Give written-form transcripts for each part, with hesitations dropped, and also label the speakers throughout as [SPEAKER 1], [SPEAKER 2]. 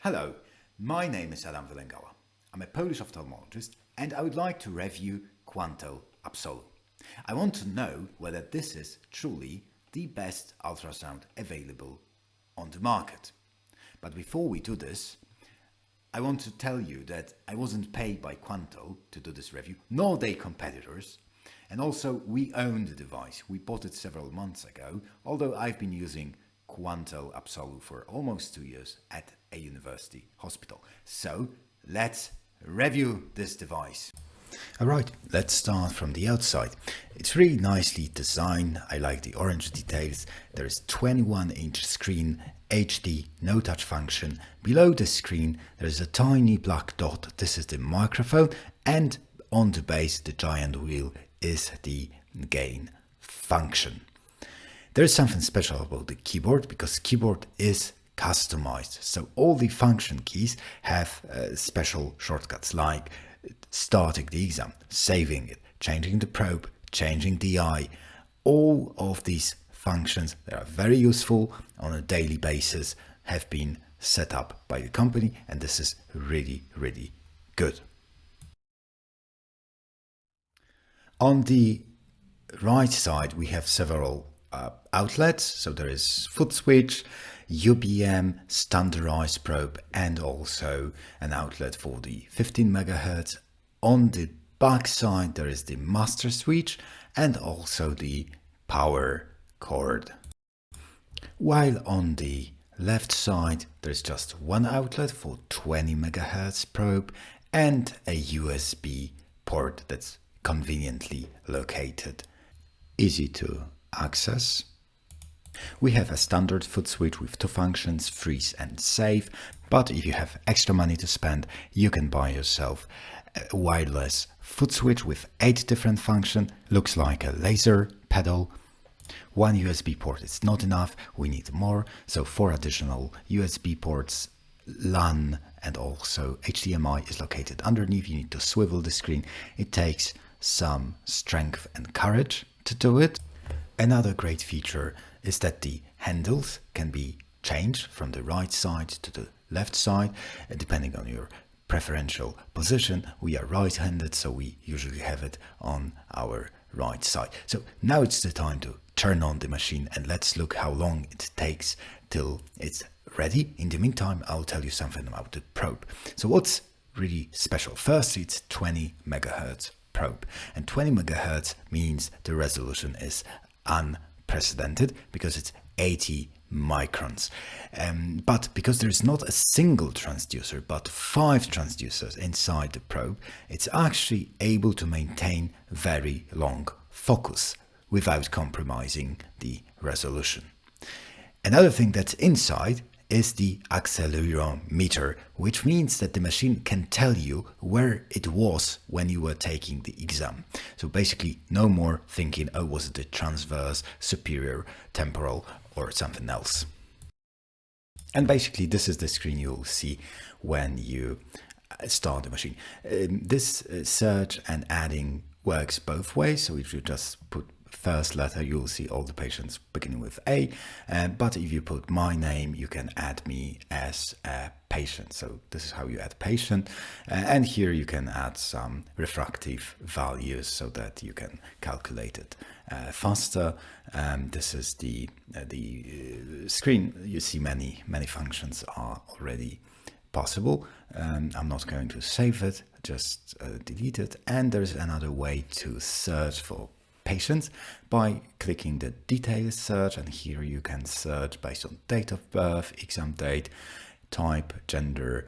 [SPEAKER 1] Hello, my name is Aramberri. I'm a Polish ophthalmologist and I would like to review Quantel Absolu. I want to know whether this is truly the best ultrasound available on the market. But before we do this, I want to tell you that I wasn't paid by Quantel to do this review, nor their competitors. And also, we own the device. We bought it several months ago, although I've been using Quantel Absolu for almost 2 years at a university hospital. So, let's review this device. Alright, let's start from the outside. It's really nicely designed. I like the orange details. There is 21-inch screen, HD, no touch function. Below the screen there is a tiny black dot. This is the microphone, and on the base the giant wheel is the gain function. There is something special about the keyboard because keyboard is customized. So all the function keys have special shortcuts like starting the exam, saving it, changing the probe, changing the eye. All of these functions that are very useful on a daily basis have been set up by the company, and this is really good. On the right side we have several outlets. So there is foot switch, UBM, standardized probe, and also an outlet for the 15 MHz. On the back side there is the master switch and also the power cord. While on the left side there is just one outlet for 20 MHz probe and a USB port that's conveniently located, easy to access. We have a standard foot switch with two functions, freeze and save, but if you have extra money to spend, you can buy yourself a wireless foot switch with 8 different functions. Looks like a laser pedal. One USB port is not enough, we need more, so 4 additional USB ports, LAN and also HDMI is located underneath. You need to swivel the screen. It takes some strength and courage to do it. Another great feature is that the handles can be changed from the right side to the left side, depending on your preferential position. We are right-handed, so we usually have it on our right side. So now it's the time to turn on the machine and let's look how long it takes till it's ready. In the meantime, I'll tell you something about the probe. So what's really special? First, it's 20 MHz probe, and 20 MHz means the resolution is unprecedented because it's 80 microns. But because there is not a single transducer but 5 transducers inside the probe, it's actually able to maintain very long focus without compromising the resolution. Another thing that's inside is the Accelerometer, which means that the machine can tell you where it was when you were taking the exam. So basically no more thinking, oh, was it the transverse, superior, temporal or something else. And basically this is the screen you'll see when you start the machine. This search and adding works both ways. So if you just put first letter, you'll see all the patients beginning with A, but if you put my name, you can add me as a patient. So this is how you add patient, and here you can add some refractive values so that you can calculate it faster. This is the screen. You see many functions are already possible. I'm not going to save it, just delete it. And there's another way to search for patients by clicking the details search, and here you can search based on date of birth, exam date, type, gender,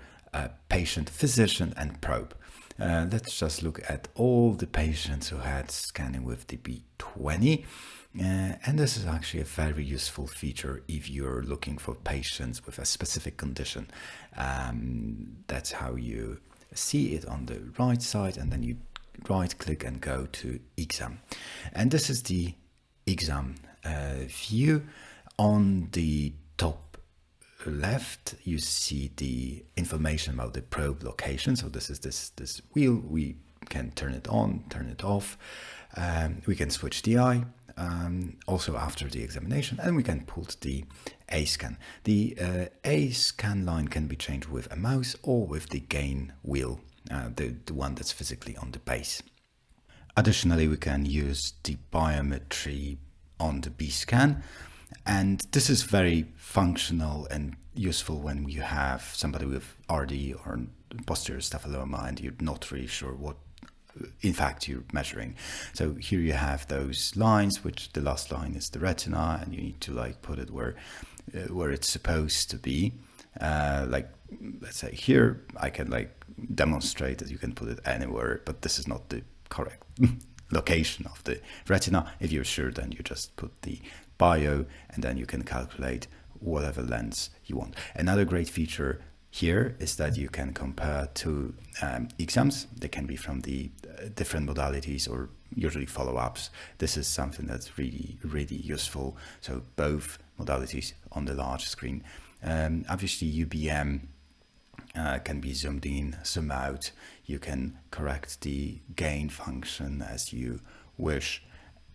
[SPEAKER 1] patient, physician and probe. Let's just look at all the patients who had scanning with the B20, and this is actually a very useful feature if you're looking for patients with a specific condition. That's how you see it on the right side, and then you right click and go to exam, and this is the exam view. On the top left you see the information about the probe location. So this is this wheel. We can turn it on, turn it off. We can switch the eye. also after the examination, and we can put the A scan. The A scan line can be changed with a mouse or with the gain wheel, the one that's physically on the base. Additionally, we can use the biometry on the B scan, and this is very functional and useful when you have somebody with RD or posterior staphyloma and you're not really sure what in fact you're measuring. So here you have those lines, which the last line is the retina, and you need to like put it where it's supposed to be. Like let's say here I can like demonstrate that you can put it anywhere, but this is not the correct location of the retina. If you're sure, then you just put the bio and then you can calculate whatever lens you want. Another great feature here is that you can compare two exams. They can be from the different modalities or usually follow-ups. This is something that's really, really useful. So both modalities on the large screen. Obviously UBM can be zoomed in, zoom out. You can correct the gain function as you wish.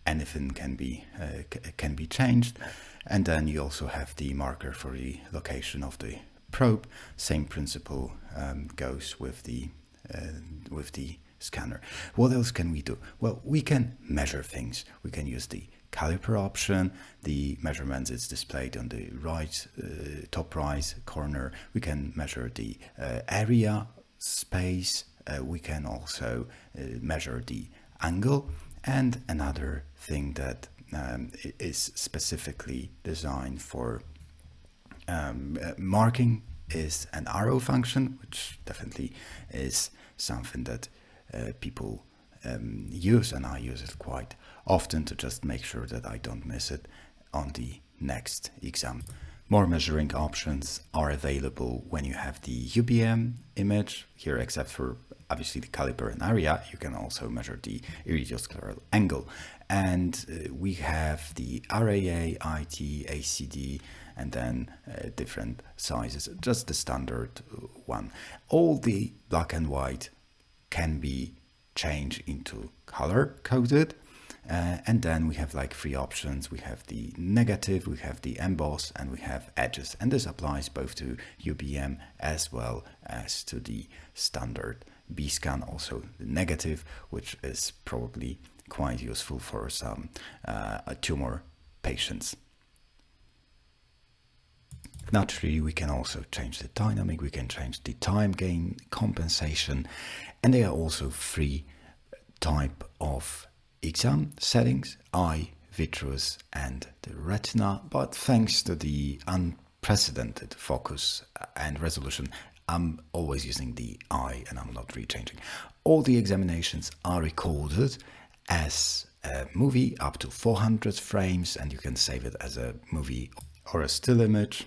[SPEAKER 1] Anything can be changed, and then you also have the marker for the location of the probe. Same principle goes with the scanner. What else can we do? Well, we can measure things. We can use the caliper option. The measurements is displayed on the right, top right corner. We can measure the area, space. We can also measure the angle. And another thing that is specifically designed for marking is an arrow function, which definitely is something that people use, and I use it quite often to just make sure that I don't miss it on the next exam. More measuring options are available when you have the UBM image here, except for obviously the caliper and area. You can also measure the iridioscleral angle, and we have the RAA, IT, ACD, and then different sizes, just the standard one. All the black and white can be changed into color coded. And then we have like three options. We have the negative, we have the emboss, and we have edges. And this applies both to UBM as well as to the standard B scan, also the negative, which is probably quite useful for some tumor patients. Naturally, we can also change the dynamic, we can change the time gain compensation, and there are also three type of exam settings: eye, vitreous, and the retina. But thanks to the unprecedented focus and resolution, I'm always using the eye and I'm not rechanging. All the examinations are recorded as a movie up to 400 frames, and you can save it as a movie or a still image.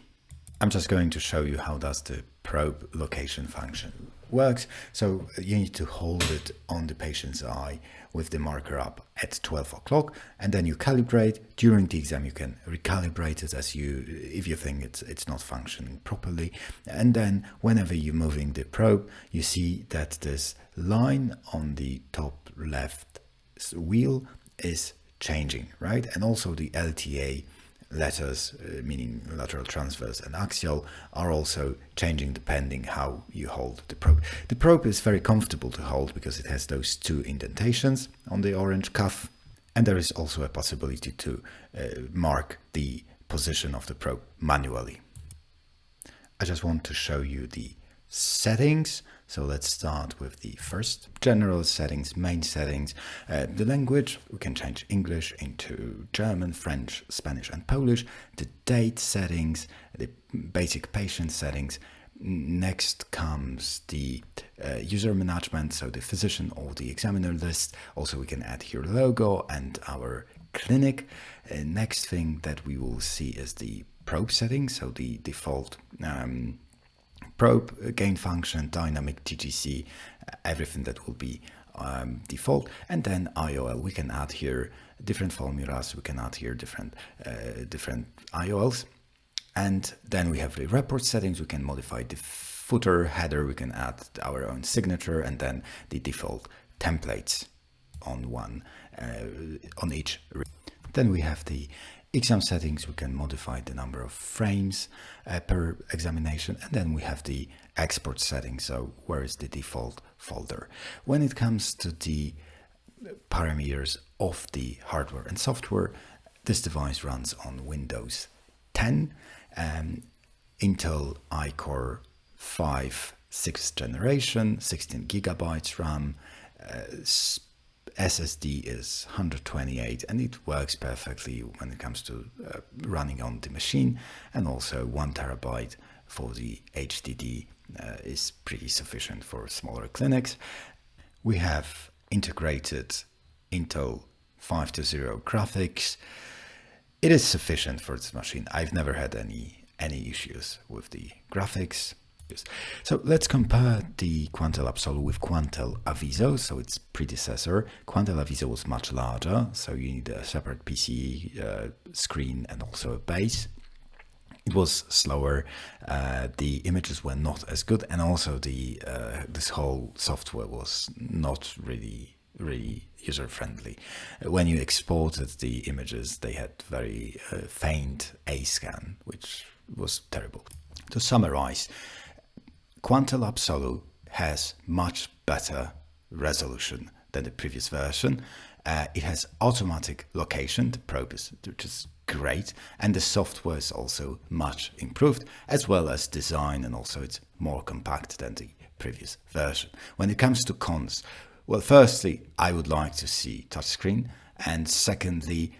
[SPEAKER 1] I'm just going to show you how does the probe location function works. So you need to hold it on the patient's eye with the marker up at 12 o'clock, and then you calibrate. During the exam you can recalibrate it as if you think it's not functioning properly, and then whenever you're moving the probe, you see that this line on the top left wheel is changing, right? And also the LTA letters, meaning lateral, transverse, and axial, are also changing depending how you hold the probe. The probe is very comfortable to hold because it has those two indentations on the orange cuff, and there is also a possibility to mark the position of the probe manually. I just want to show you the settings. So let's start with the first general settings, main settings. The language, we can change English into German, French, Spanish, and Polish. The date settings, the basic patient settings. Next comes the user management, so the physician or the examiner list. Also, we can add here logo and our clinic. Next thing that we will see is the probe settings, so the default probe, gain function, dynamic, TGC, everything that will be default. And then IOL, we can add here different formulas, we can add here different IOLs. And then we have the report settings, we can modify the footer, header, we can add our own signature, and then the default templates on each. Then we have the exam settings. We can modify the number of frames per examination. And then we have the export settings. So where is the default folder? When it comes to the parameters of the hardware and software, this device runs on Windows 10, Intel iCore 5 6th generation, 16 gigabytes RAM, SSD is 128, and it works perfectly when it comes to running on the machine, and also 1 terabyte for the HDD is pretty sufficient for smaller clinics. We have integrated Intel 520 graphics. It is sufficient for this machine. I've never had any issues with the graphics. So let's compare the Quantel Absolu with Quantel Aviso, so its predecessor. Quantel Aviso was much larger, so you need a separate PC screen and also a base. It was slower, the images were not as good, and also the this whole software was not really user-friendly. When you exported the images, they had very faint A-scan, which was terrible. To summarize, Quantel Absolu has much better resolution than the previous version. It has automatic location, the probe which is great, and the software is also much improved, as well as design, and also it's more compact than the previous version. When it comes to cons, well, firstly, I would like to see touchscreen, and secondly,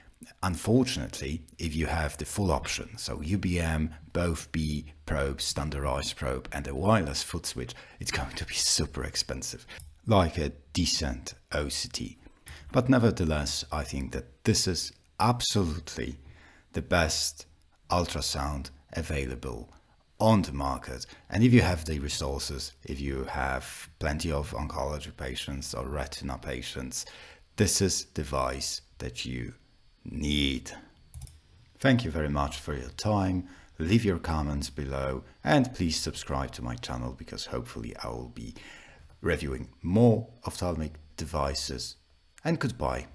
[SPEAKER 1] unfortunately, if you have the full option, so UBM, both B probe, standardized probe, and a wireless foot switch, it's going to be super expensive, like a decent OCT. But nevertheless, I think that this is absolutely the best ultrasound available on the market. And if you have the resources, if you have plenty of oncology patients or retina patients, this is the device that you need. Thank you very much for your time. Leave your comments below, and please subscribe to my channel, because hopefully I will be reviewing more ophthalmic devices. And goodbye.